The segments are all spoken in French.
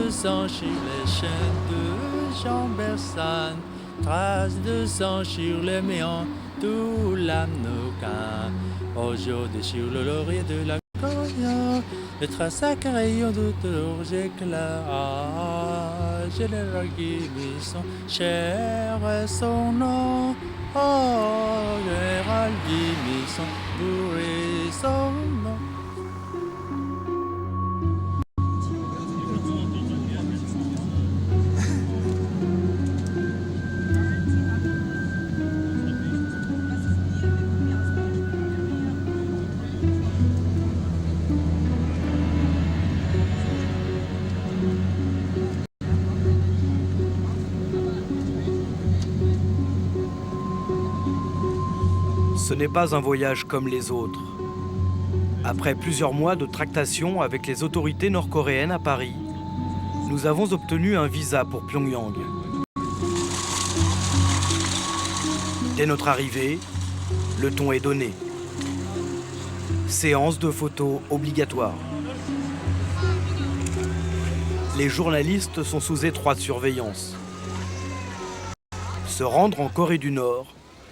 de sang sur les chaînes de Jean Bersan, traces de sang sur les méandres, tout l'Amnocan. Aujourd'hui sur le laurier de la coriandre, les traces à crayon de leurs éclats. Général Guimison, cher est son nom. Oh, Général Guimison, bourré son nom. Ce n'est pas un voyage comme les autres. Après plusieurs mois de tractations avec les autorités nord-coréennes à Paris, nous avons obtenu un visa pour Pyongyang. Dès notre arrivée, le ton est donné. Séance de photos obligatoire. Les journalistes sont sous étroite surveillance. Se rendre en Corée du Nord,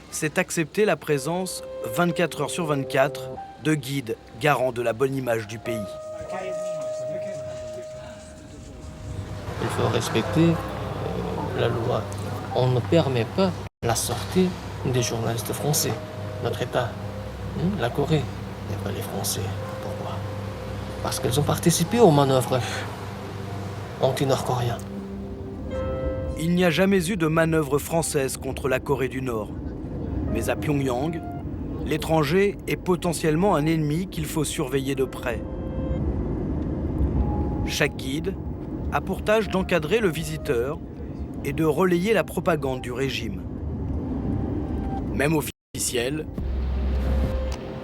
c'est accepter la présence 24 heures sur 24 de guides garants de la bonne image du pays. Il faut respecter la loi. On ne permet pas la sortie des journalistes français. Notre État, la Corée, et pas les Français. Pourquoi? Parce qu'ils ont participé aux manœuvres anti-nord-coréennes. Il n'y a jamais eu de manœuvre française contre la Corée du Nord. Mais à Pyongyang, l'étranger est potentiellement un ennemi qu'il faut surveiller de près. Chaque guide a pour tâche d'encadrer le visiteur et de relayer la propagande du régime. Même officiels,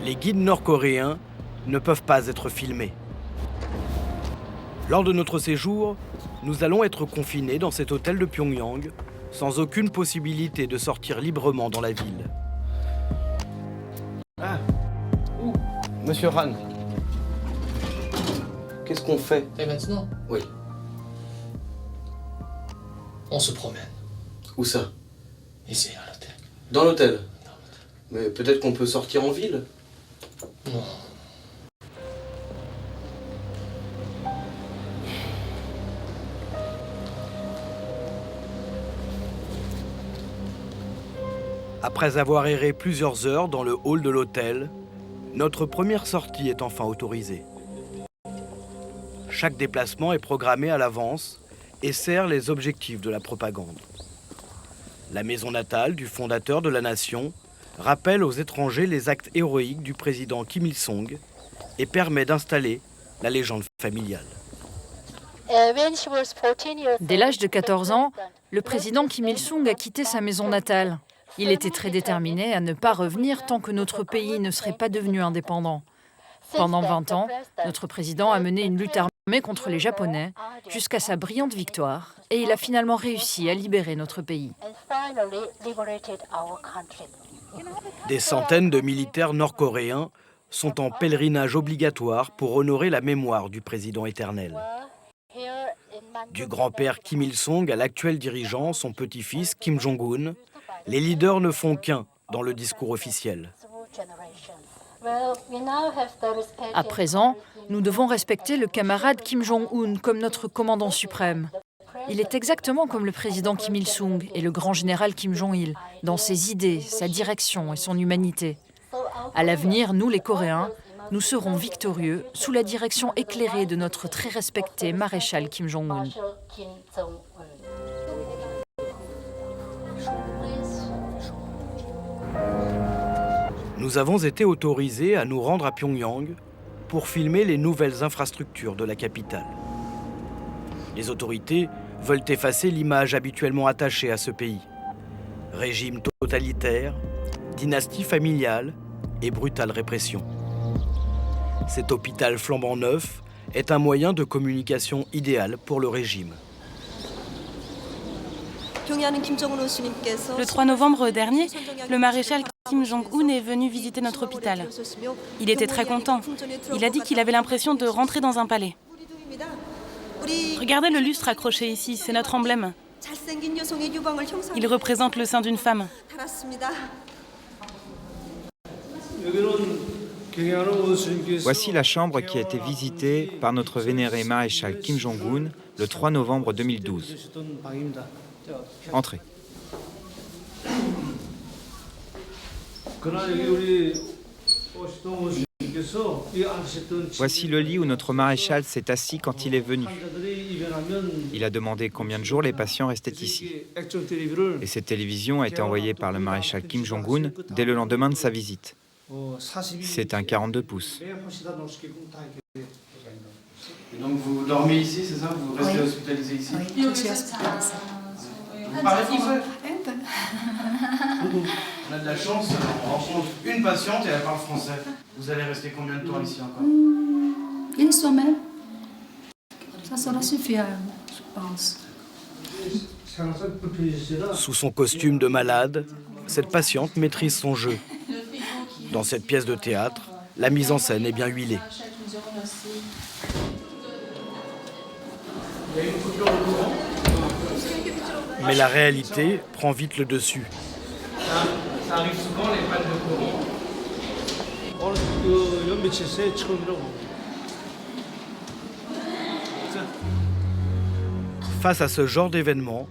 les guides nord-coréens ne peuvent pas être filmés. Lors de notre séjour, nous allons être confinés dans cet hôtel de Pyongyang, sans aucune possibilité de sortir librement dans la ville. Ah, Monsieur Han, qu'est-ce qu'on fait? Et maintenant, Oui. on se promène. Où ça? Ici, à l'hôtel. Dans l'hôtel. Mais peut-être qu'on peut sortir en ville. Non. Après avoir erré plusieurs heures dans le hall de l'hôtel, notre première sortie est enfin autorisée. Chaque déplacement est programmé à l'avance et sert les objectifs de la propagande. La maison natale du fondateur de la nation rappelle aux étrangers les actes héroïques du président Kim Il-sung et permet d'installer la légende familiale. Dès l'âge de 14 ans, le président Kim Il-sung a quitté sa maison natale. Il était très déterminé à ne pas revenir tant que notre pays ne serait pas devenu indépendant. Pendant 20 ans, notre président a mené une lutte armée contre les Japonais jusqu'à sa brillante victoire et il a finalement réussi à libérer notre pays. Des centaines de militaires nord-coréens sont en pèlerinage obligatoire pour honorer la mémoire du président éternel. Du grand-père Kim Il-sung à l'actuel dirigeant, son petit-fils Kim Jong-un, les leaders ne font qu'un dans le discours officiel. À présent, nous devons respecter le camarade Kim Jong-un comme notre commandant suprême. Il est exactement comme le président Kim Il-sung et le grand général Kim Jong-il, dans ses idées, sa direction et son humanité. À l'avenir, nous les Coréens, nous serons victorieux sous la direction éclairée de notre très respecté maréchal Kim Jong-un. Nous avons été autorisés à nous rendre à Pyongyang pour filmer les nouvelles infrastructures de la capitale. Les autorités veulent effacer l'image habituellement attachée à ce pays. Régime totalitaire, dynastie familiale et brutale répression. Cet hôpital flambant neuf est un moyen de communication idéal pour le régime. Le 3 novembre dernier, le maréchal Kim Jong-un est venu visiter notre hôpital. Il était très content. Il a dit qu'il avait l'impression de rentrer dans un palais. Regardez le lustre accroché ici, c'est notre emblème. Il représente le sein d'une femme. Voici la chambre qui a été visitée par notre vénéré maréchal Kim Jong-un le 3 novembre 2012. Entrez. Voici le lit où notre maréchal s'est assis quand il est venu. Il a demandé combien de jours les patients restaient ici. Et cette télévision a été envoyée par le maréchal Kim Jong-un dès le lendemain de sa visite. C'est un 42 pouces. Et donc vous dormez ici, c'est ça? Vous restez hospitalisé ici? Oui, je suis hospitalisée. Vous parlez français? On a de la chance, on rencontre une patiente et elle parle français. Vous allez rester combien de temps ici encore? Une semaine. Ça sera suffisant, je pense. Sous son costume de malade, cette patiente maîtrise son jeu. Dans cette pièce de théâtre, la mise en scène est bien huilée. Mais la réalité prend vite le dessus. Ça arrive souvent, les pannes de courant. Face à ce genre d'événement,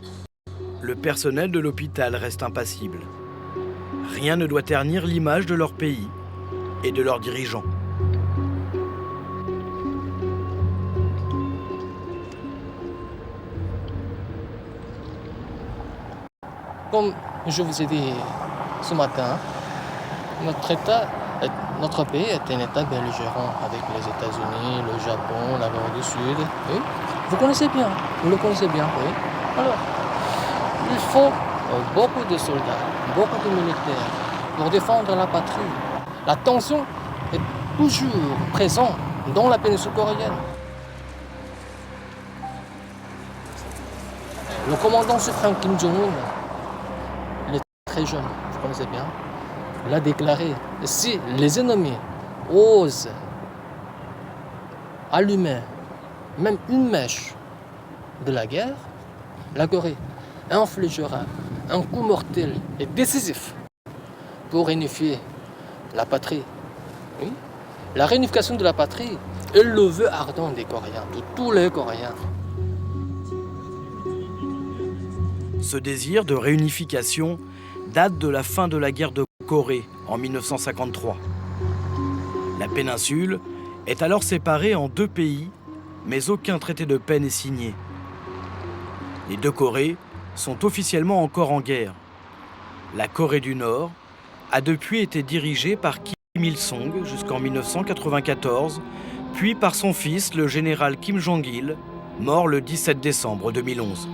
le personnel de l'hôpital reste impassible. Rien ne doit ternir l'image de leur pays et de leurs dirigeants. Comme je vous ai dit ce matin, notre pays est un État belligérant avec les États-Unis, le Japon, la Corée du Sud. Oui. Vous connaissez bien, vous le connaissez bien, oui. Alors, il faut beaucoup de soldats, beaucoup de militaires pour défendre la patrie. La tension est toujours présente dans la péninsule coréenne. Le commandant suprême Kim Jong-un, il est très jeune, vous connaissez bien, il a déclaré, si les ennemis osent allumer même une mèche de la guerre, la Corée infligera un coup mortel et décisif pour réunifier la patrie. Oui. La réunification de la patrie est le vœu ardent des Coréens, de tous les Coréens. Ce désir de réunification date de la fin de la guerre de Corée en 1953. La péninsule est alors séparée en deux pays, mais aucun traité de paix n'est signé. Les deux Corées sont officiellement encore en guerre. La Corée du Nord a depuis été dirigée par Kim Il-sung jusqu'en 1994, puis par son fils, le général Kim Jong-il, mort le 17 décembre 2011.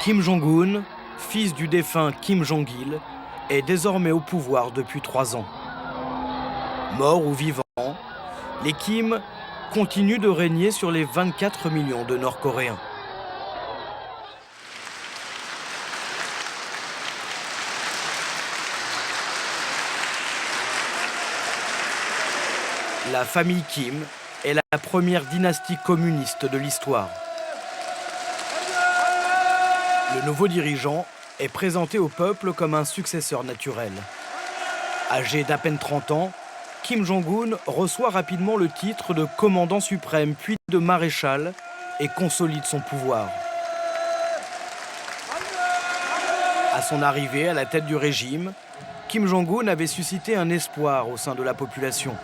Kim Jong-un, fils du défunt Kim Jong-il, est désormais au pouvoir depuis 3 ans. Mort ou vivant, les Kim continuent de régner sur les 24 millions de Nord-Coréens. La famille Kim est la première dynastie communiste de l'histoire. Le nouveau dirigeant est présenté au peuple comme un successeur naturel. Âgé d'à peine 30 ans, Kim Jong-un reçoit rapidement le titre de commandant suprême puis de maréchal et consolide son pouvoir. À son arrivée à la tête du régime, Kim Jong-un avait suscité un espoir au sein de la population.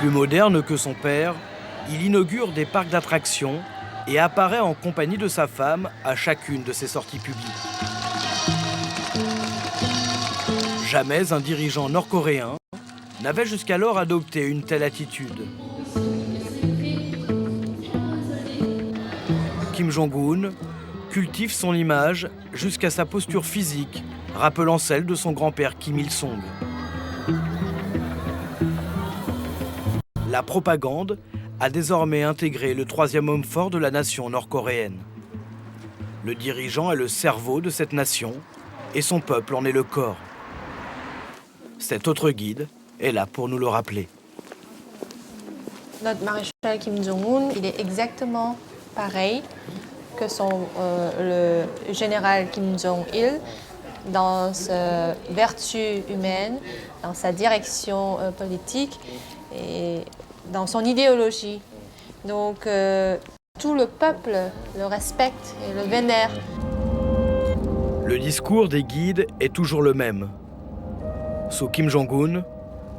Plus moderne que son père, il inaugure des parcs d'attractions et apparaît en compagnie de sa femme à chacune de ses sorties publiques. Jamais un dirigeant nord-coréen n'avait jusqu'alors adopté une telle attitude. Kim Jong-un cultive son image jusqu'à sa posture physique, rappelant celle de son grand-père Kim Il-sung. la propagande a désormais intégré le troisième homme fort de la nation nord-coréenne. Le dirigeant est le cerveau de cette nation et son peuple en est le corps. Cet autre guide est là pour nous le rappeler. Notre maréchal Kim Jong-un, il est exactement pareil que le général Kim Jong-il dans sa vertu humaine, dans sa direction politique et dans son idéologie. Donc tout le peuple le respecte et le vénère. Le discours des guides est toujours le même. Sous Kim Jong-un,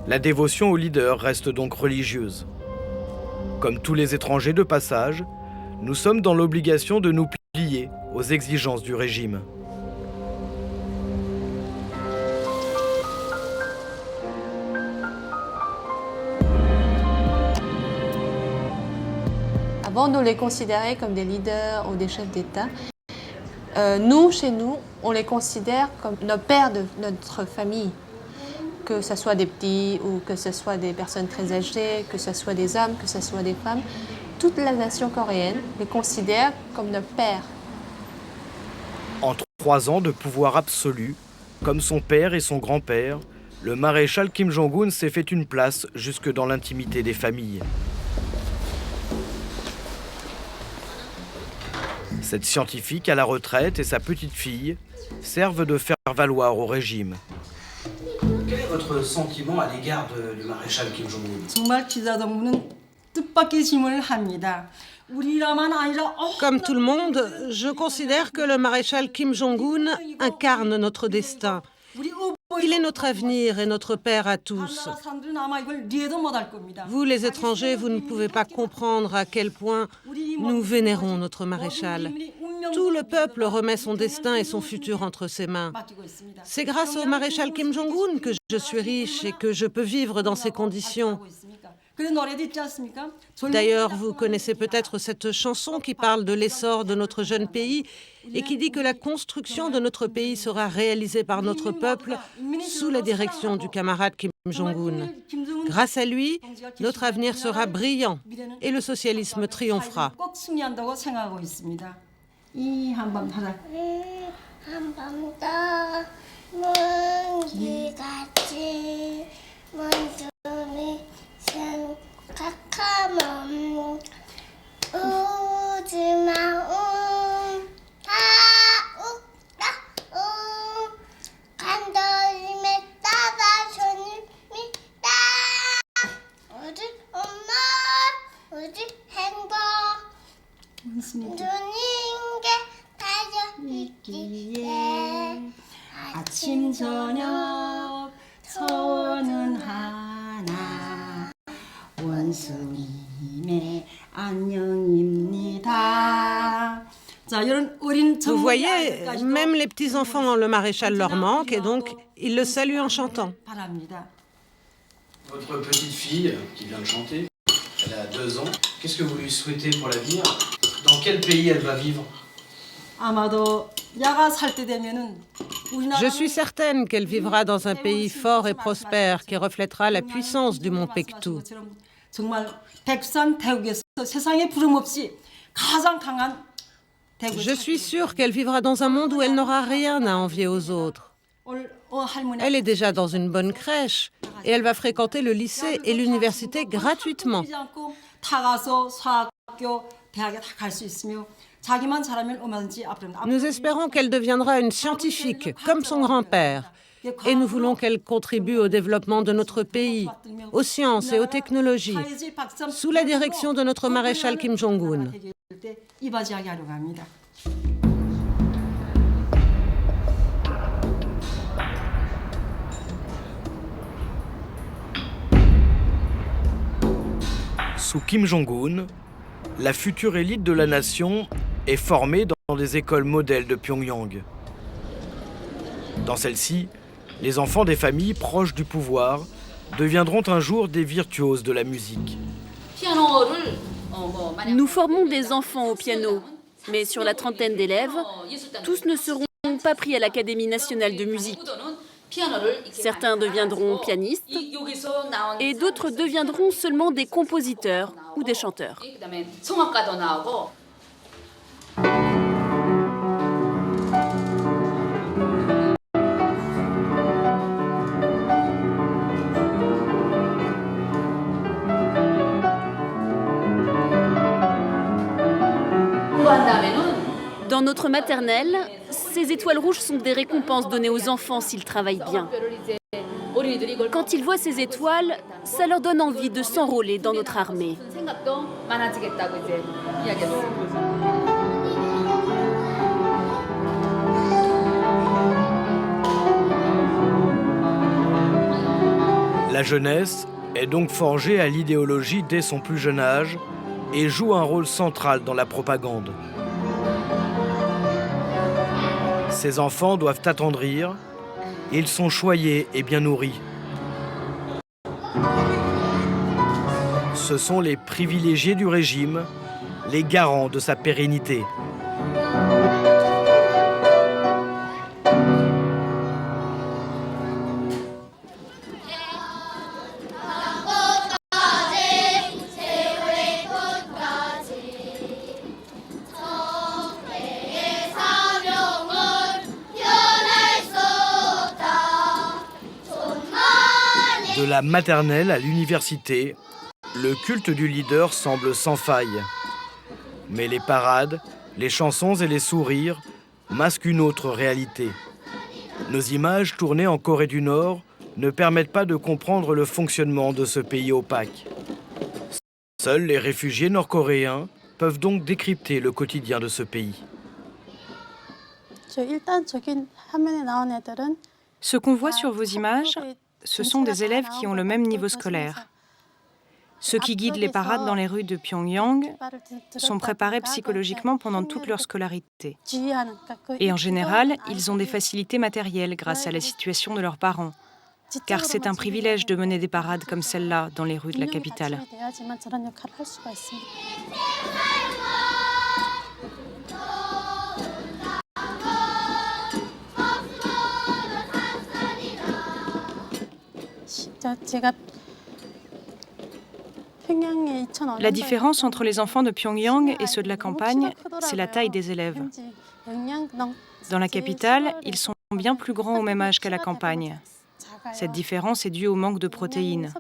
la dévotion au leader reste donc religieuse. Comme tous les étrangers de passage, nous sommes dans l'obligation de nous plier aux exigences du régime. Avant de les considérer comme des leaders ou des chefs d'État, nous, chez nous, on les considère comme nos pères de notre famille. Que ce soit des petits ou que ce soit des personnes très âgées, que ce soit des hommes, que ce soit des femmes, toute la nation coréenne les considère comme nos pères. En 3 ans de pouvoir absolu, comme son père et son grand-père, le maréchal Kim Jong-un s'est fait une place jusque dans l'intimité des familles. Cette scientifique à la retraite et sa petite-fille servent de faire valoir au régime. Quel est votre sentiment à l'égard du maréchal Kim Jong-un? Comme tout le monde, je considère que le maréchal Kim Jong-un incarne notre destin. Il est notre avenir et notre père à tous. Vous, les étrangers, vous ne pouvez pas comprendre à quel point nous vénérons notre maréchal. Tout le peuple remet son destin et son futur entre ses mains. C'est grâce au maréchal Kim Jong-un que je suis riche et que je peux vivre dans ces conditions. D'ailleurs, vous connaissez peut-être cette chanson qui parle de l'essor de notre jeune pays et qui dit que la construction de notre pays sera réalisée par notre peuple sous la direction du camarade Kim Jong-un. Grâce à lui, notre avenir sera brillant et le socialisme triomphera. 아침 저녁 소원은 하나 원수님의 안녕입니다. Vous voyez, même les petits-enfants, le maréchal leur manque et donc ils le saluent en chantant. Votre petite fille qui vient de chanter, elle a 2 ans. Qu'est-ce que vous lui souhaitez pour l'avenir? Dans quel pays elle va vivre? Je suis certaine qu'elle vivra dans un pays fort et prospère qui reflètera la puissance du mont Paektu. Je suis sûre qu'elle vivra dans un monde où elle n'aura rien à envier aux autres. Elle est déjà dans une bonne crèche et elle va fréquenter le lycée et l'université gratuitement. Nous espérons qu'elle deviendra une scientifique, comme son grand-père. Et nous voulons qu'elle contribue au développement de notre pays, aux sciences et aux technologies, sous la direction de notre maréchal Kim Jong-un. Sous Kim Jong-un, la future élite de la nation est formée dans des écoles modèles de Pyongyang. Dans celles-ci, les enfants des familles proches du pouvoir deviendront un jour des virtuoses de la musique. Nous formons des enfants au piano, mais sur la trentaine d'élèves, tous ne seront pas pris à l'Académie nationale de musique. Certains deviendront pianistes et d'autres deviendront seulement des compositeurs ou des chanteurs. Dans notre maternelle, ces étoiles rouges sont des récompenses données aux enfants s'ils travaillent bien. Quand ils voient ces étoiles, ça leur donne envie de s'enrôler dans notre armée. La jeunesse est donc forgée à l'idéologie dès son plus jeune âge et joue un rôle central dans la propagande. Ces enfants doivent attendrir, ils sont choyés et bien nourris. Ce sont les privilégiés du régime, les garants de sa pérennité. De la maternelle à l'université, le culte du leader semble sans faille. Mais les parades, les chansons et les sourires masquent une autre réalité. Nos images tournées en Corée du Nord ne permettent pas de comprendre le fonctionnement de ce pays opaque. Seuls les réfugiés nord-coréens peuvent donc décrypter le quotidien de ce pays. Ce qu'on voit sur vos images, ce sont des élèves qui ont le même niveau scolaire. Ceux qui guident les parades dans les rues de Pyongyang sont préparés psychologiquement pendant toute leur scolarité. Et en général, ils ont des facilités matérielles grâce à la situation de leurs parents. Car c'est un privilège de mener des parades comme celle-là dans les rues de la capitale. La différence entre les enfants de Pyongyang et ceux de la campagne, c'est la taille des élèves. Dans la capitale, ils sont bien plus grands au même âge qu'à la campagne. Cette différence est due au manque de protéines.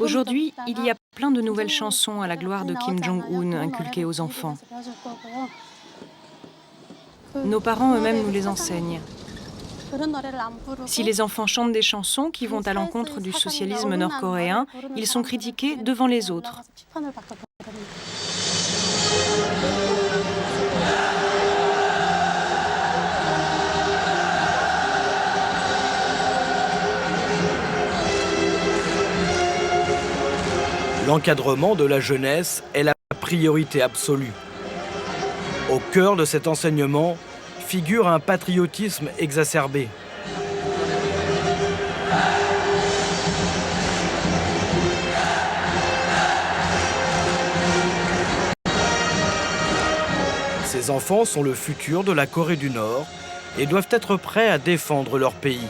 Aujourd'hui, il y a plein de nouvelles chansons à la gloire de Kim Jong-un inculquées aux enfants. Nos parents eux-mêmes nous les enseignent. Si les enfants chantent des chansons qui vont à l'encontre du socialisme nord-coréen, ils sont critiqués devant les autres. L'encadrement de la jeunesse est la priorité absolue. Au cœur de cet enseignement figure un patriotisme exacerbé. Ces enfants sont le futur de la Corée du Nord et doivent être prêts à défendre leur pays.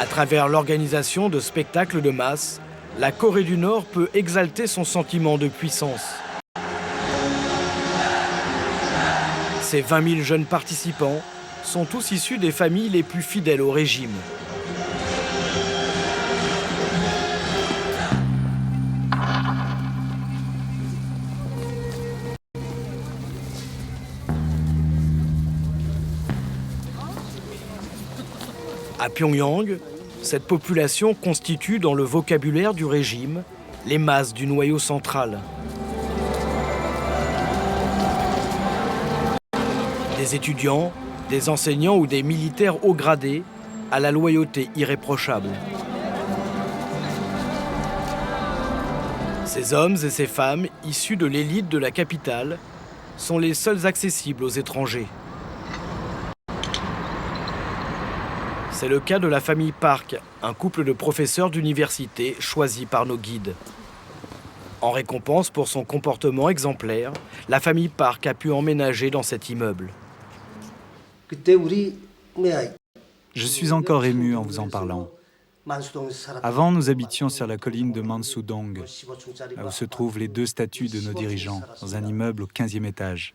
À travers l'organisation de spectacles de masse, la Corée du Nord peut exalter son sentiment de puissance. Ces 20 000 jeunes participants sont tous issus des familles les plus fidèles au régime. À Pyongyang, cette population constitue dans le vocabulaire du régime les masses du noyau central. Des étudiants, des enseignants ou des militaires haut gradés à la loyauté irréprochable. Ces hommes et ces femmes, issus de l'élite de la capitale, sont les seuls accessibles aux étrangers. C'est le cas de la famille Park, un couple de professeurs d'université choisis par nos guides. En récompense pour son comportement exemplaire, la famille Park a pu emménager dans cet immeuble. Je suis encore ému en vous en parlant. Avant, nous habitions sur la colline de Mansudong, là où se trouvent les 2 statues de nos dirigeants, dans un immeuble au 15e étage.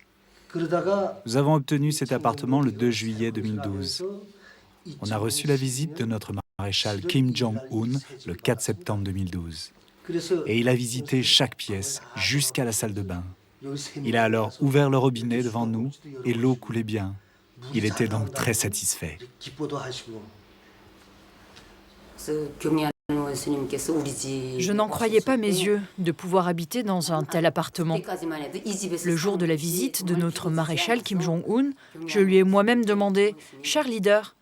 Nous avons obtenu cet appartement le 2 juillet 2012. On a reçu la visite de notre maréchal Kim Jong-un le 4 septembre 2012. Et il a visité chaque pièce, jusqu'à la salle de bain. Il a alors ouvert le robinet devant nous et l'eau coulait bien. Il était donc très satisfait. Je n'en croyais pas mes yeux de pouvoir habiter dans un tel appartement. Le jour de la visite de notre maréchal Kim Jong-un, je lui ai moi-même demandé « Cher leader,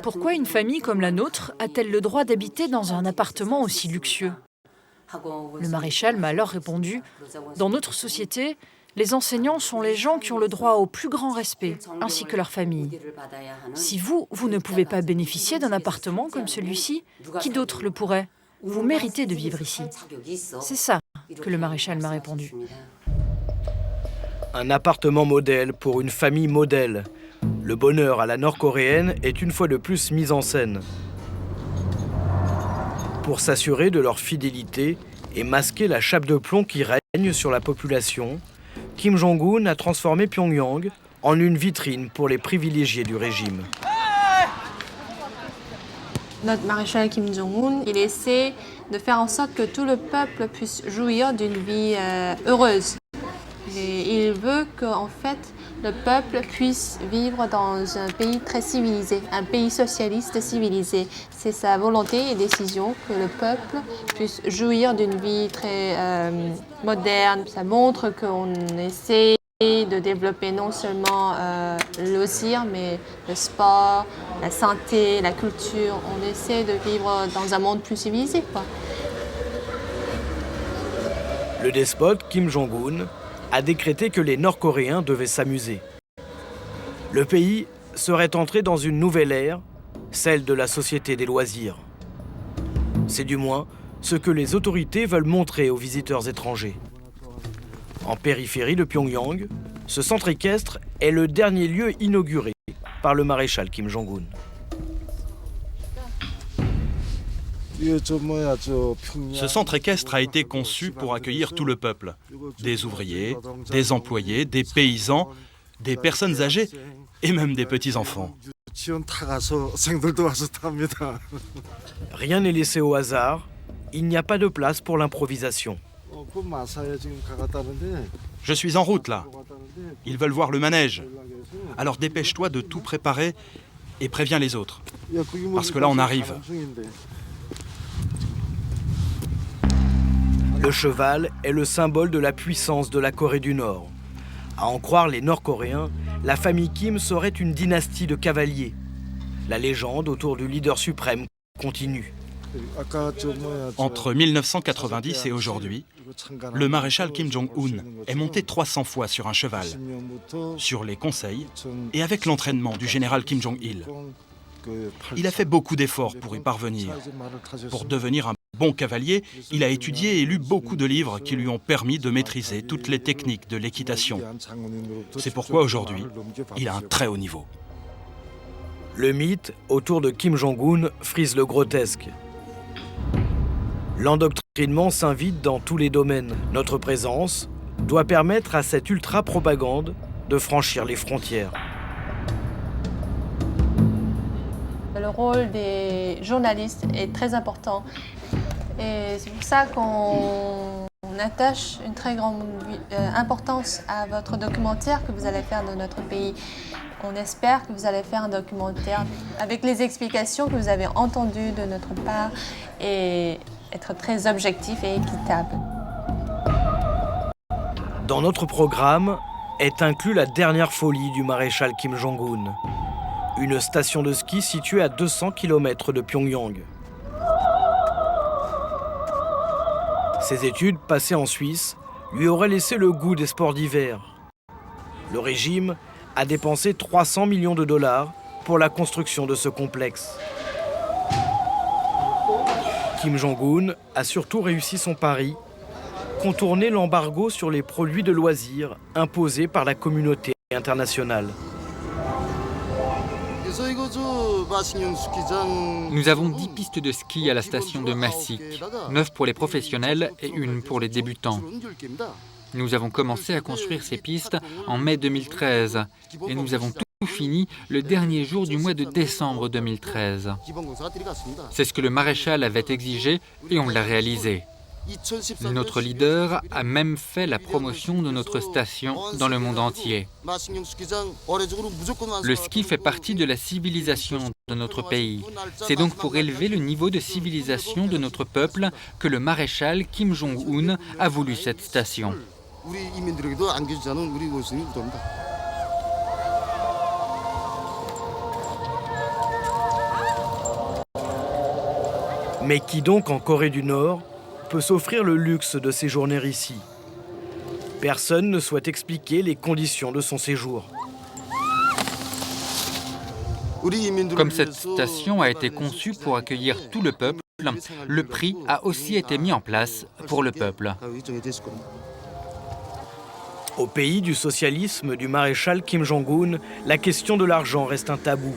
pourquoi une famille comme la nôtre a-t-elle le droit d'habiter dans un appartement aussi luxueux ?» Le maréchal m'a alors répondu « Dans notre société, les enseignants sont les gens qui ont le droit au plus grand respect, ainsi que leur famille. Si vous ne pouvez pas bénéficier d'un appartement comme celui-ci, qui d'autre le pourrait? Vous méritez de vivre ici. » C'est ça que le maréchal m'a répondu. Un appartement modèle pour une famille modèle. Le bonheur à la nord-coréenne est une fois de plus mis en scène. Pour s'assurer de leur fidélité et masquer la chape de plomb qui règne sur la population, Kim Jong-un a transformé Pyongyang en une vitrine pour les privilégiés du régime. Notre maréchal Kim Jong-un, il essaie de faire en sorte que tout le peuple puisse jouir d'une vie heureuse. Et il veut qu'en fait, le peuple puisse vivre dans un pays très civilisé, un pays socialiste civilisé. C'est sa volonté et décision que le peuple puisse jouir d'une vie très moderne. Ça montre qu'on essaie de développer non seulement le loisir, mais le sport, la santé, la culture. On essaie de vivre dans un monde plus civilisé, quoi. Le despote Kim Jong-un a décrété que les Nord-Coréens devaient s'amuser. Le pays serait entré dans une nouvelle ère, celle de la société des loisirs. C'est du moins ce que les autorités veulent montrer aux visiteurs étrangers. En périphérie de Pyongyang, ce centre équestre est le dernier lieu inauguré par le maréchal Kim Jong-un. Ce centre équestre a été conçu pour accueillir tout le peuple. Des ouvriers, des employés, des paysans, des personnes âgées et même des petits-enfants. Rien n'est laissé au hasard, il n'y a pas de place pour l'improvisation. Je suis en route là. Ils veulent voir le manège. Alors dépêche-toi de tout préparer et préviens les autres. Parce que là on arrive. Le cheval est le symbole de la puissance de la Corée du Nord. À en croire les Nord-Coréens, la famille Kim serait une dynastie de cavaliers. La légende autour du leader suprême continue. Entre 1990 et aujourd'hui, le maréchal Kim Jong-un est monté 300 fois sur un cheval, sur les conseils et avec l'entraînement du général Kim Jong-il. Il a fait beaucoup d'efforts pour y parvenir. Pour devenir un bon cavalier, il a étudié et lu beaucoup de livres qui lui ont permis de maîtriser toutes les techniques de l'équitation. C'est pourquoi aujourd'hui, il a un très haut niveau. Le mythe autour de Kim Jong-un frise le grotesque. L'endoctrinement s'invite dans tous les domaines. Notre présence doit permettre à cette ultra-propagande de franchir les frontières. Le rôle des journalistes est très important. Et c'est pour ça qu'on attache une très grande importance à votre documentaire que vous allez faire de notre pays. On espère que vous allez faire un documentaire avec les explications que vous avez entendues de notre part et être très objectif et équitable. Dans notre programme est inclus la dernière folie du maréchal Kim Jong-un, une station de ski située à 200 km de Pyongyang. Ses études passées en Suisse lui auraient laissé le goût des sports d'hiver. Le régime a dépensé 300 millions de dollars pour la construction de ce complexe. Kim Jong-un a surtout réussi son pari, contourner l'embargo sur les produits de loisirs imposé par la communauté internationale. Nous avons 10 pistes de ski à la station de Massik, 9 pour les professionnels et 1 pour les débutants. Nous avons commencé à construire ces pistes en mai 2013 et nous avons tout fini le dernier jour du mois de décembre 2013. C'est ce que le maréchal avait exigé et on l'a réalisé. Notre leader a même fait la promotion de notre station dans le monde entier. Le ski fait partie de la civilisation de notre pays. C'est donc pour élever le niveau de civilisation de notre peuple que le maréchal Kim Jong-un a voulu cette station. Mais qui donc en Corée du Nord peut s'offrir le luxe de séjourner ici? Personne ne souhaite expliquer les conditions de son séjour. Comme cette station a été conçue pour accueillir tout le peuple, le prix a aussi été mis en place pour le peuple. Au pays du socialisme du maréchal Kim Jong-un, la question de l'argent reste un tabou.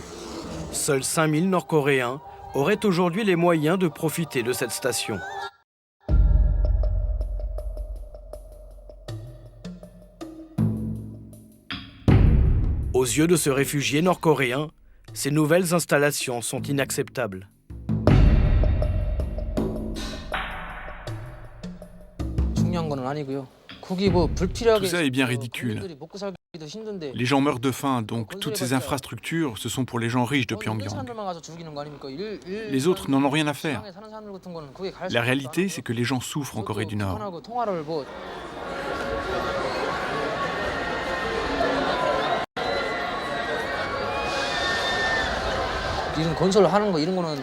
Seuls 5000 Nord-Coréens auraient aujourd'hui les moyens de profiter de cette station. Aux yeux de ce réfugié nord-coréen, ces nouvelles installations sont inacceptables. Tout ça est bien ridicule. Les gens meurent de faim, donc toutes ces infrastructures, ce sont pour les gens riches de Pyongyang. Les autres n'en ont rien à faire. La réalité, c'est que les gens souffrent en Corée du Nord.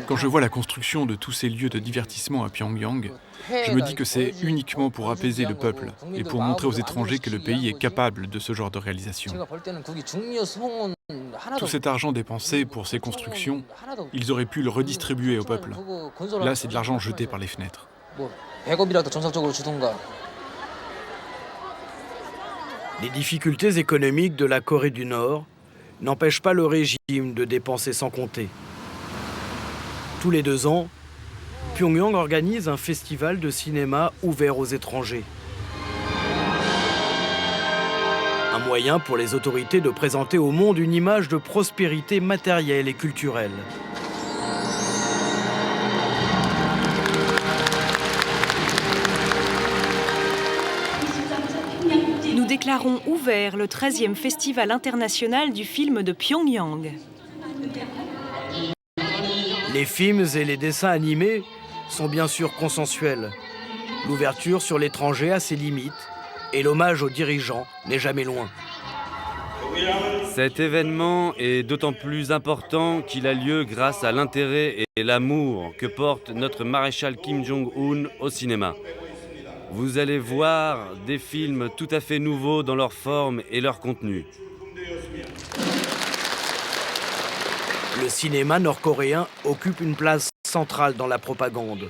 Quand je vois la construction de tous ces lieux de divertissement à Pyongyang, je me dis que c'est uniquement pour apaiser le peuple et pour montrer aux étrangers que le pays est capable de ce genre de réalisation. Tout cet argent dépensé pour ces constructions, ils auraient pu le redistribuer au peuple. Là, c'est de l'argent jeté par les fenêtres. Les difficultés économiques de la Corée du Nord n'empêchent pas le régime de dépenser sans compter. Tous les 2 ans, Pyongyang organise un festival de cinéma ouvert aux étrangers. Un moyen pour les autorités de présenter au monde une image de prospérité matérielle et culturelle. Nous déclarons ouvert le 13e Festival international du film de Pyongyang. Les films et les dessins animés sont bien sûr consensuels. L'ouverture sur l'étranger a ses limites et l'hommage aux dirigeants n'est jamais loin. Cet événement est d'autant plus important qu'il a lieu grâce à l'intérêt et l'amour que porte notre maréchal Kim Jong-un au cinéma. Vous allez voir des films tout à fait nouveaux dans leur forme et leur contenu. Le cinéma nord-coréen occupe une place centrale dans la propagande.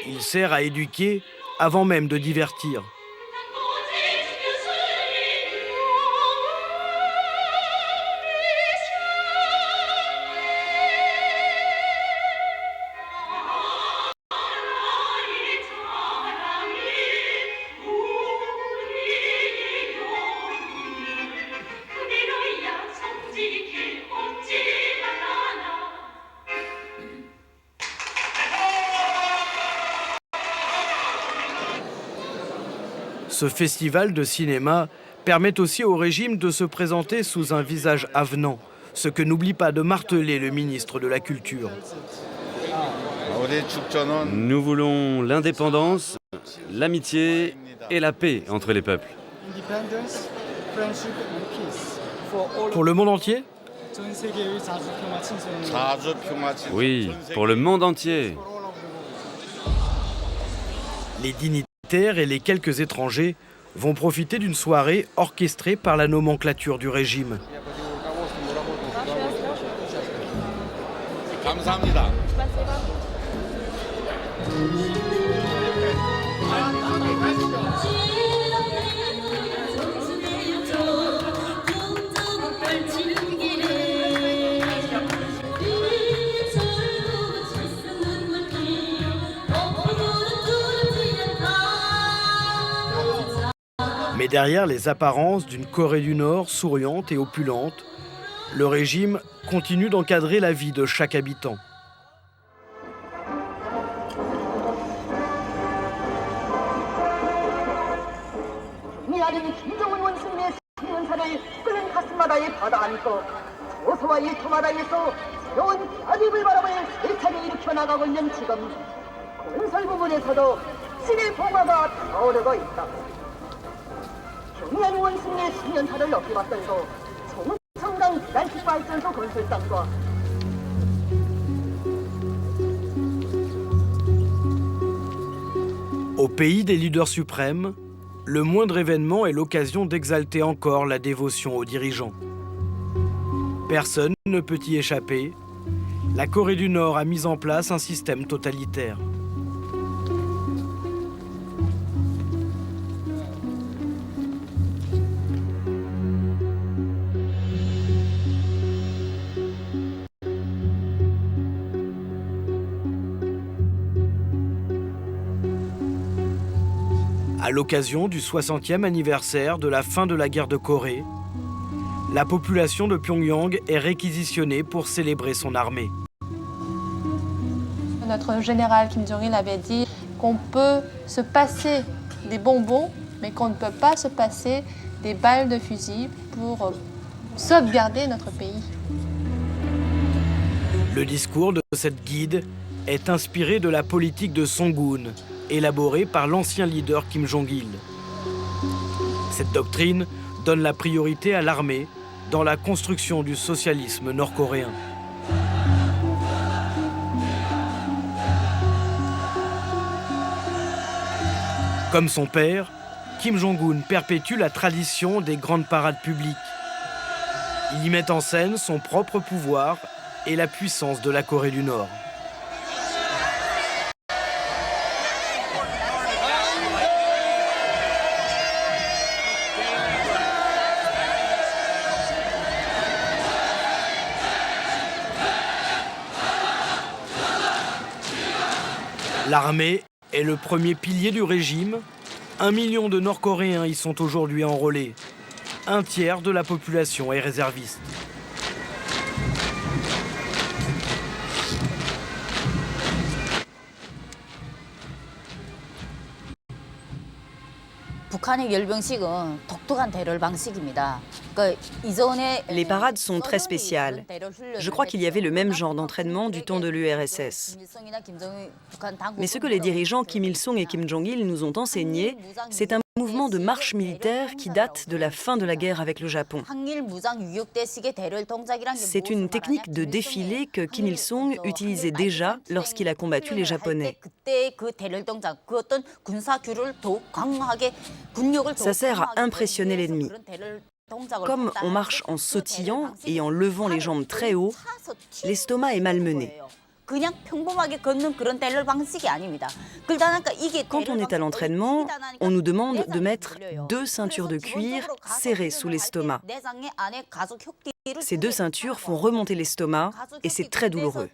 Il sert à éduquer avant même de divertir. Ce festival de cinéma permet aussi au régime de se présenter sous un visage avenant, ce que n'oublie pas de marteler le ministre de la Culture. Nous voulons l'indépendance, l'amitié et la paix entre les peuples. Pour le monde entier? Oui, pour le monde entier. Les dignitaires et les quelques étrangers vont profiter d'une soirée orchestrée par la nomenclature du régime. Mais derrière les apparences d'une Corée du Nord souriante et opulente, le régime continue d'encadrer la vie de chaque habitant. Au pays des leaders suprêmes, le moindre événement est l'occasion d'exalter encore la dévotion aux dirigeants. Personne ne peut y échapper. La Corée du Nord a mis en place un système totalitaire. À l'occasion du 60e anniversaire de la fin de la guerre de Corée, la population de Pyongyang est réquisitionnée pour célébrer son armée. Notre général Kim Jong-il avait dit qu'on peut se passer des bonbons, mais qu'on ne peut pas se passer des balles de fusil pour sauvegarder notre pays. Le discours de cette guide est inspiré de la politique de Songun, élaborée par l'ancien leader Kim Jong-il. Cette doctrine donne la priorité à l'armée dans la construction du socialisme nord-coréen. Comme son père, Kim Jong-un perpétue la tradition des grandes parades publiques. Il y met en scène son propre pouvoir et la puissance de la Corée du Nord. L'armée est le premier pilier du régime. 1 million de Nord-Coréens y sont aujourd'hui enrôlés. Un tiers de la population est réserviste. Les parades sont très spéciales. Je crois qu'il y avait le même genre d'entraînement du temps de l'URSS. Mais ce que les dirigeants Kim Il-sung et Kim Jong-il nous ont enseigné, c'est un mouvement de marche militaire qui date de la fin de la guerre avec le Japon. C'est une technique de défilé que Kim Il-sung utilisait déjà lorsqu'il a combattu les Japonais. Ça sert à impressionner l'ennemi. Comme on marche en sautillant et en levant les jambes très haut, l'estomac est malmené. Quand on est à l'entraînement, on nous demande de mettre 2 ceintures de cuir serrées sous l'estomac. Ces 2 ceintures font remonter l'estomac et c'est très douloureux.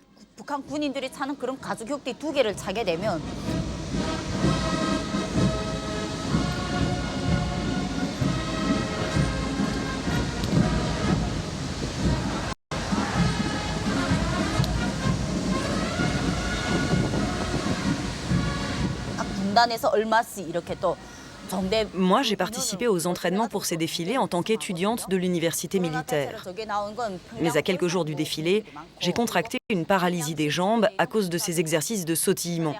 Moi, j'ai participé aux entraînements pour ces défilés en tant qu'étudiante de l'université militaire. Mais à quelques jours du défilé, j'ai contracté une paralysie des jambes à cause de ces exercices de sautillement.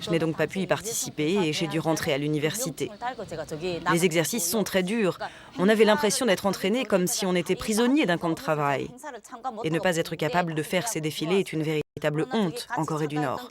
Je n'ai donc pas pu y participer et j'ai dû rentrer à l'université. Les exercices sont très durs. On avait l'impression d'être entraîné comme si on était prisonnier d'un camp de travail. Et ne pas être capable de faire ces défilés est une véritable honte en Corée du Nord.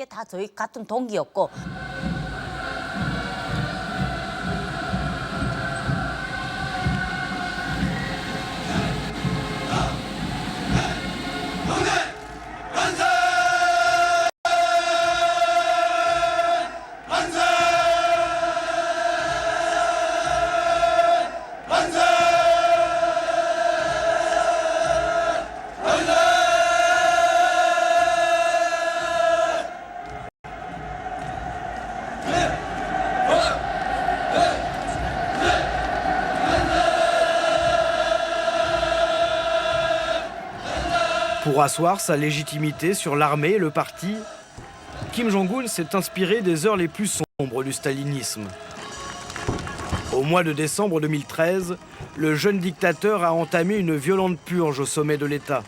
Pour asseoir sa légitimité sur l'armée et le parti, Kim Jong-un s'est inspiré des heures les plus sombres du stalinisme. Au mois de décembre 2013, le jeune dictateur a entamé une violente purge au sommet de l'État.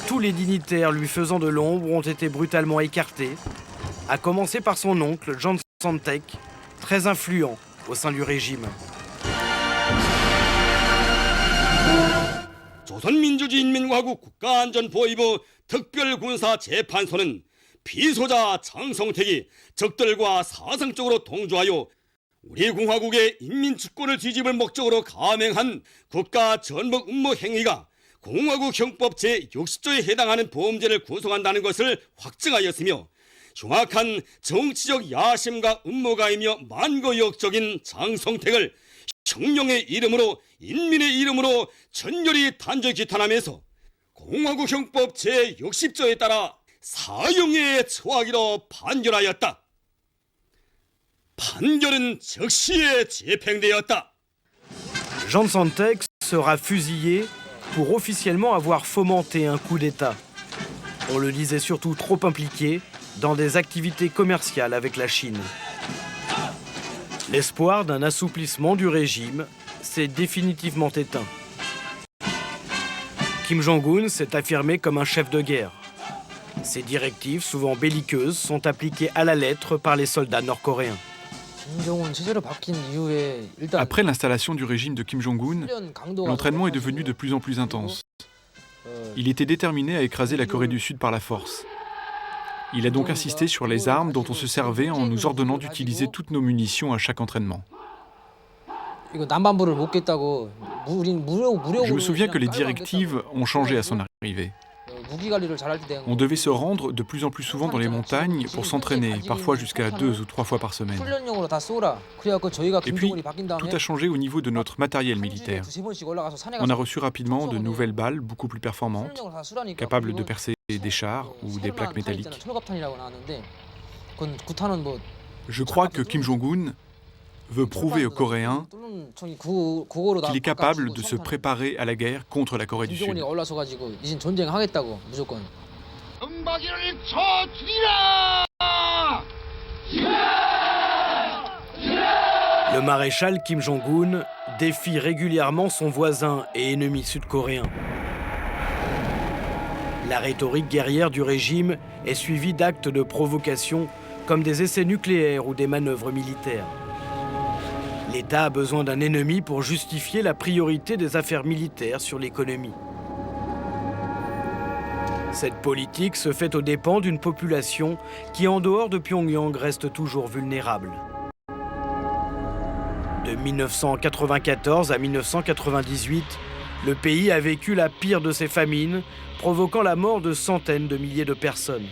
Tous les dignitaires lui faisant de l'ombre ont été brutalement écartés, à commencer par son oncle, John Santek, très influent au sein du régime. 조선민주주의인민공화국 국가안전보위부 특별군사재판소는 피소자 장성택이 적들과 사상적으로 동조하여 우리 공화국의 인민주권을 뒤집을 목적으로 감행한 국가전복 음모 행위가 공화국 형법 제60조에 해당하는 범죄를 구성한다는 것을 확증하였으며 흉악한 정치적 야심과 음모가이며 만고역적인 장성택을 혁명의 이름으로 인민의 이름으로 전열히 단죄 규탄하면서 공화국 형법 제60조에 따라 사형에 처하기로 판결하였다. 판결은 즉시에 집행되었다. Jean Santek sera fusillé pour officiellement avoir fomenté un coup d'État. On le disait surtout trop impliqué dans des activités commerciales avec la Chine. L'espoir d'un assouplissement du régime s'est définitivement éteint. Kim Jong-un s'est affirmé comme un chef de guerre. Ses directives, souvent belliqueuses, sont appliquées à la lettre par les soldats nord-coréens. Après l'installation du régime de Kim Jong-un, l'entraînement est devenu de plus en plus intense. Il était déterminé à écraser la Corée du Sud par la force. Il a donc insisté sur les armes dont on se servait en nous ordonnant d'utiliser toutes nos munitions à chaque entraînement. Je me souviens que les directives ont changé à son arrivée. On devait se rendre de plus en plus souvent dans les montagnes pour s'entraîner, parfois jusqu'à 2 ou 3 fois par semaine. Et puis, tout a changé au niveau de notre matériel militaire. On a reçu rapidement de nouvelles balles beaucoup plus performantes, capables de percer des chars ou des plaques métalliques. Je crois que Kim Jong-un veut prouver aux Coréens qu'il est capable de se préparer à la guerre contre la Corée du Sud. Le maréchal Kim Jong-un défie régulièrement son voisin et ennemi sud-coréen. La rhétorique guerrière du régime est suivie d'actes de provocation comme des essais nucléaires ou des manœuvres militaires. L'État a besoin d'un ennemi pour justifier la priorité des affaires militaires sur l'économie. Cette politique se fait aux dépens d'une population qui, en dehors de Pyongyang, reste toujours vulnérable. De 1994 à 1998, le pays a vécu la pire de ces famines, provoquant la mort de centaines de milliers de personnes.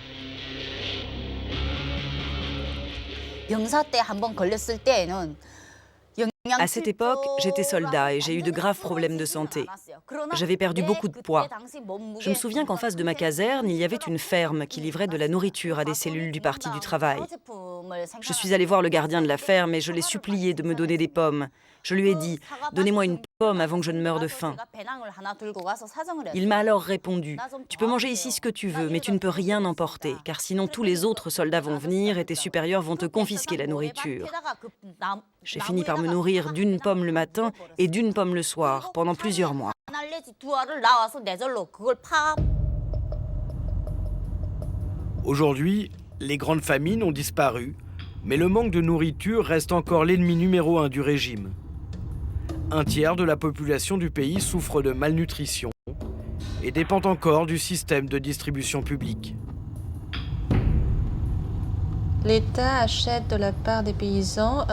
À cette époque, j'étais soldat et j'ai eu de graves problèmes de santé. J'avais perdu beaucoup de poids. Je me souviens qu'en face de ma caserne, il y avait une ferme qui livrait de la nourriture à des cellules du Parti du Travail. Je suis allée voir le gardien de la ferme et je l'ai supplié de me donner des pommes. Je lui ai dit « Donnez-moi une pomme avant que je ne meure de faim ». Il m'a alors répondu « Tu peux manger ici ce que tu veux, mais tu ne peux rien emporter, car sinon tous les autres soldats vont venir et tes supérieurs vont te confisquer la nourriture. » J'ai fini par me nourrir d'une pomme le matin et d'une pomme le soir, pendant plusieurs mois. Aujourd'hui, les grandes famines ont disparu, mais le manque de nourriture reste encore l'ennemi numéro 1 du régime. Un tiers de la population du pays souffre de malnutrition et dépend encore du système de distribution publique. L'État achète de la part des paysans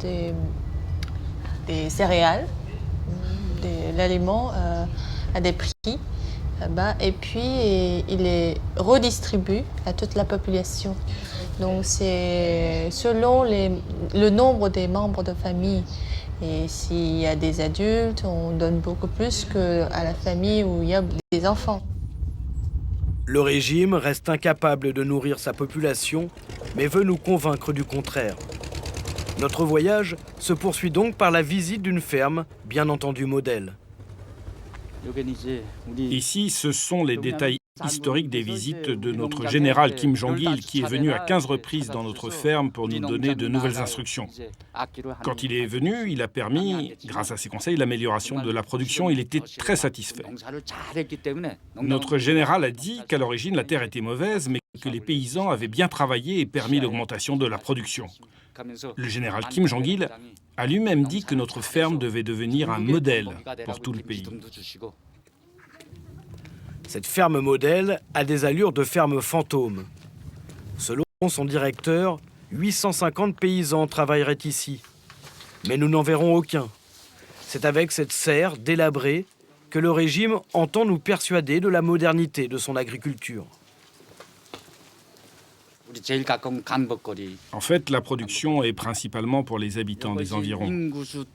des céréales, de l'aliment à des prix bas, et puis il les redistribue à toute la population. Donc c'est selon le nombre des membres de famille. Et s'il y a des adultes, on donne beaucoup plus qu'à la famille où il y a des enfants. Le régime reste incapable de nourrir sa population, mais veut nous convaincre du contraire. Notre voyage se poursuit donc par la visite d'une ferme, bien entendu modèle. Ici, ce sont les détails historiques des visites de notre général Kim Jong-il, qui est venu à 15 reprises dans notre ferme pour nous donner de nouvelles instructions. Quand il est venu, il a permis, grâce à ses conseils, l'amélioration de la production. Il était très satisfait. Notre général a dit qu'à l'origine, la terre était mauvaise, mais que les paysans avaient bien travaillé et permis l'augmentation de la production. Le général Kim Jong-il a lui-même dit que notre ferme devait devenir un modèle pour tout le pays. Cette ferme modèle a des allures de ferme fantôme. Selon son directeur, 850 paysans travailleraient ici. Mais nous n'en verrons aucun. C'est avec cette serre délabrée que le régime entend nous persuader de la modernité de son agriculture. En fait, la production est principalement pour les habitants des environs.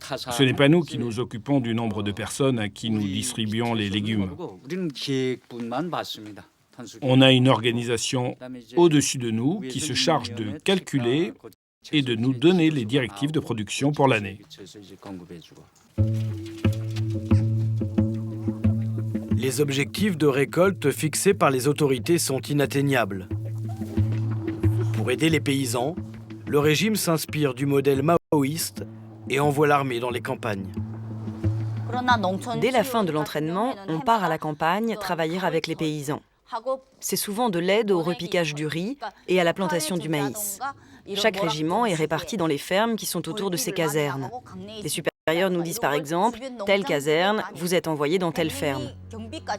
Ce n'est pas nous qui nous occupons du nombre de personnes à qui nous distribuons les légumes. On a une organisation au-dessus de nous qui se charge de calculer et de nous donner les directives de production pour l'année. Les objectifs de récolte fixés par les autorités sont inatteignables. Pour aider les paysans, le régime s'inspire du modèle maoïste et envoie l'armée dans les campagnes. Dès la fin de l'entraînement, on part à la campagne travailler avec les paysans. C'est souvent de l'aide au repiquage du riz et à la plantation du maïs. Chaque régiment est réparti dans les fermes qui sont autour de ces casernes. Les supérieurs nous disent par exemple « Telle caserne, vous êtes envoyé dans telle ferme ».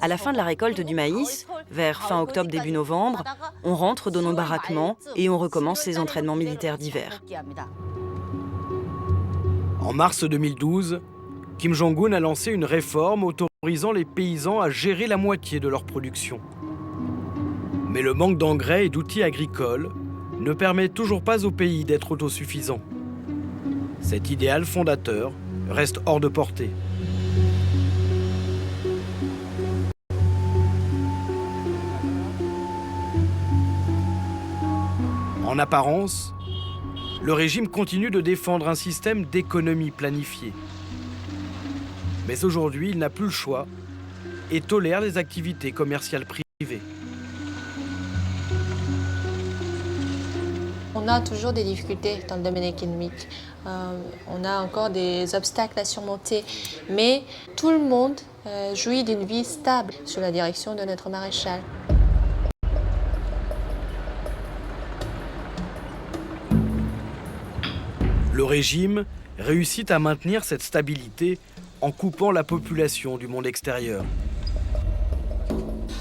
À la fin de la récolte du maïs, vers fin octobre, début novembre, on rentre dans nos baraquements et on recommence les entraînements militaires d'hiver. En mars 2012, Kim Jong-un a lancé une réforme autorisant les paysans à gérer la moitié de leur production. Mais le manque d'engrais et d'outils agricoles ne permet toujours pas au pays d'être autosuffisant. Cet idéal fondateur reste hors de portée. En apparence, le régime continue de défendre un système d'économie planifiée. Mais aujourd'hui, il n'a plus le choix et tolère les activités commerciales privées. On a toujours des difficultés dans le domaine économique. On a encore des obstacles à surmonter. Mais tout le monde jouit d'une vie stable sous la direction de notre maréchal. Le régime réussit à maintenir cette stabilité en coupant la population du monde extérieur.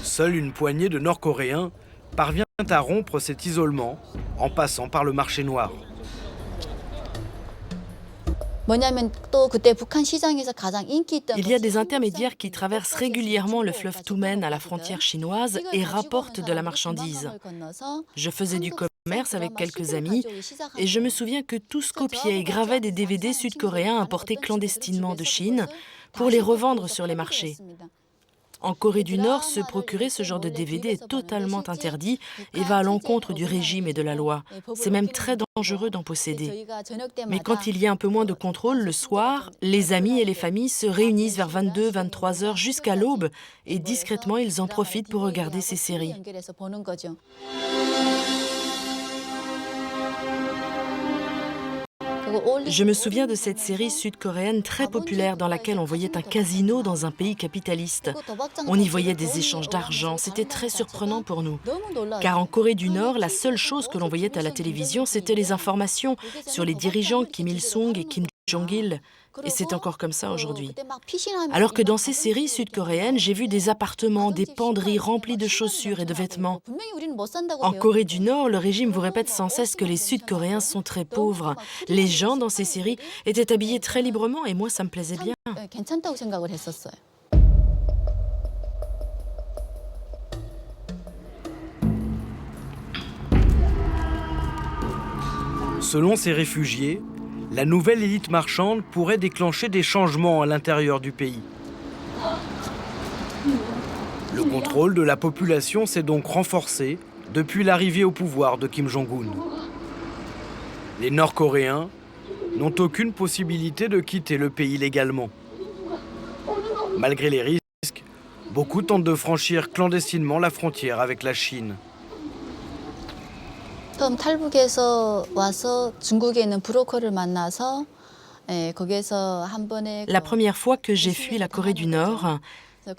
Seule une poignée de Nord-Coréens parvient à rompre cet isolement en passant par le marché noir. Il y a des intermédiaires qui traversent régulièrement le fleuve Tumen à la frontière chinoise et rapportent de la marchandise. Je faisais du commerce avec quelques amis et je me souviens que tous copiaient et gravaient des DVD sud-coréens importés clandestinement de Chine pour les revendre sur les marchés. En Corée du Nord, se procurer ce genre de DVD est totalement interdit et va à l'encontre du régime et de la loi. C'est même très dangereux d'en posséder. Mais quand il y a un peu moins de contrôle, le soir, les amis et les familles se réunissent vers 22-23 heures jusqu'à l'aube et discrètement, ils en profitent pour regarder ces séries. Je me souviens de cette série sud-coréenne très populaire dans laquelle on voyait un casino dans un pays capitaliste. On y voyait des échanges d'argent, c'était très surprenant pour nous. Car en Corée du Nord, la seule chose que l'on voyait à la télévision, c'était les informations sur les dirigeants Kim Il-sung et Kim Jong-il. Et c'est encore comme ça aujourd'hui. Alors que dans ces séries sud-coréennes, j'ai vu des appartements, des penderies remplies de chaussures et de vêtements. En Corée du Nord, le régime vous répète sans cesse que les Sud-Coréens sont très pauvres. Les gens dans ces séries étaient habillés très librement et moi, ça me plaisait bien. Selon ces réfugiés, la nouvelle élite marchande pourrait déclencher des changements à l'intérieur du pays. Le contrôle de la population s'est donc renforcé depuis l'arrivée au pouvoir de Kim Jong-un. Les Nord-Coréens n'ont aucune possibilité de quitter le pays légalement. Malgré les risques, Beaucoup tentent de franchir clandestinement la frontière avec la Chine. 처음 탈북해서 와서 중국에 있는 브로커를 만나서 거기에서 한 번에 La première fois que j'ai fui la Corée du Nord,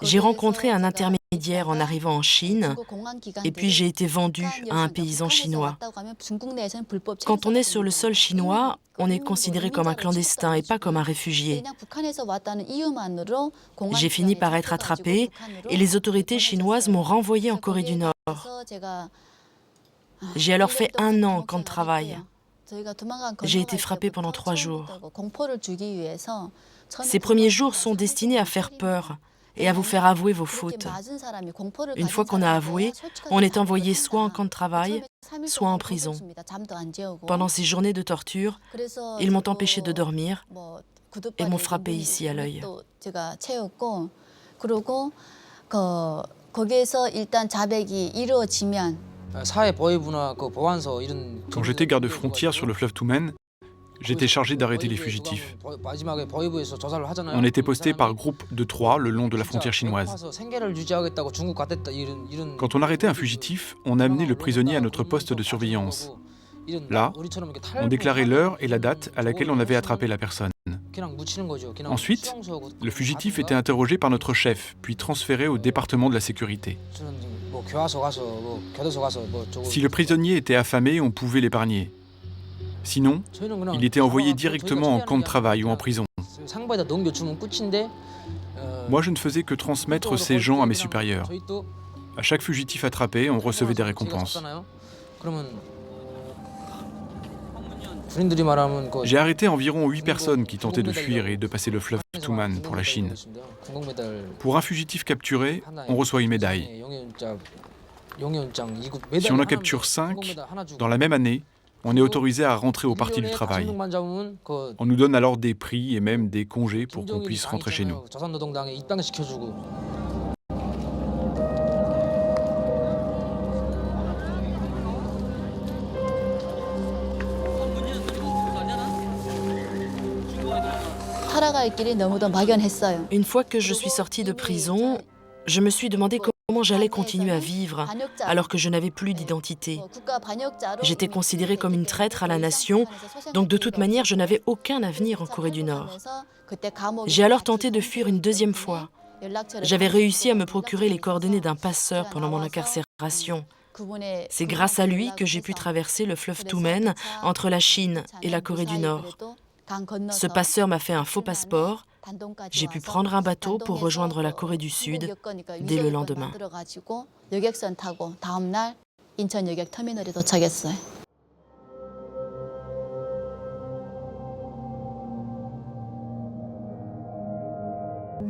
j'ai rencontré un intermédiaire en arrivant en Chine et puis j'ai été vendue à un paysan chinois. Quand on est sur le sol chinois, on est considéré comme un clandestin et pas comme un réfugié. J'ai fini par être attrapée et les autorités chinoises m'ont renvoyée en Corée du Nord. J'ai alors fait 1 an en camp de travail. J'ai été frappée pendant 3 jours. Ces premiers jours sont destinés à faire peur et à vous faire avouer vos fautes. Une fois qu'on a avoué, on est envoyé soit en camp de travail, soit en prison. Pendant ces journées de torture, ils m'ont empêché de dormir et m'ont frappé ici à l'œil. Quand j'étais garde-frontière sur le fleuve Tumen, j'étais chargé d'arrêter les fugitifs. On était postés par groupe de 3 le long de la frontière chinoise. Quand on arrêtait un fugitif, on amenait le prisonnier à notre poste de surveillance. Là, on déclarait l'heure et la date à laquelle on avait attrapé la personne. Ensuite, le fugitif était interrogé par notre chef, puis transféré au département de la sécurité. Si le prisonnier était affamé, on pouvait l'épargner. Sinon, il était envoyé directement en camp de travail ou en prison. Moi, je ne faisais que transmettre ces gens à mes supérieurs. À chaque fugitif attrapé, on recevait des récompenses. J'ai arrêté environ 8 personnes qui tentaient de fuir et de passer le fleuve Tumen pour la Chine. Pour un fugitif capturé, on reçoit une médaille. Si on en capture 5, dans la même année, on est autorisé à rentrer au parti du travail. On nous donne alors des prix et même des congés pour qu'on puisse rentrer chez nous. Une fois que je suis sortie de prison, je me suis demandé comment j'allais continuer à vivre alors que je n'avais plus d'identité. J'étais considérée comme une traître à la nation, donc de toute manière, je n'avais aucun avenir en Corée du Nord. J'ai alors tenté de fuir une 2e fois. J'avais réussi à me procurer les coordonnées d'un passeur pendant mon incarcération. C'est grâce à lui que j'ai pu traverser le fleuve Tumen entre la Chine et la Corée du Nord. Ce passeur m'a fait un faux passeport. J'ai pu prendre un bateau pour rejoindre la Corée du Sud dès le lendemain.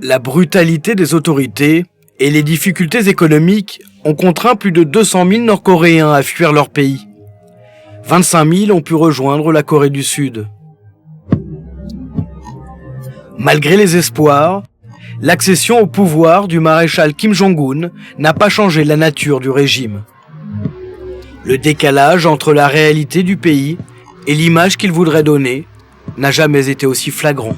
La brutalité des autorités et les difficultés économiques ont contraint plus de 200 000 Nord-Coréens à fuir leur pays. 25 000 ont pu rejoindre la Corée du Sud. Malgré les espoirs, l'accession au pouvoir du maréchal Kim Jong-un n'a pas changé la nature du régime. Le décalage entre la réalité du pays et l'image qu'il voudrait donner n'a jamais été aussi flagrant.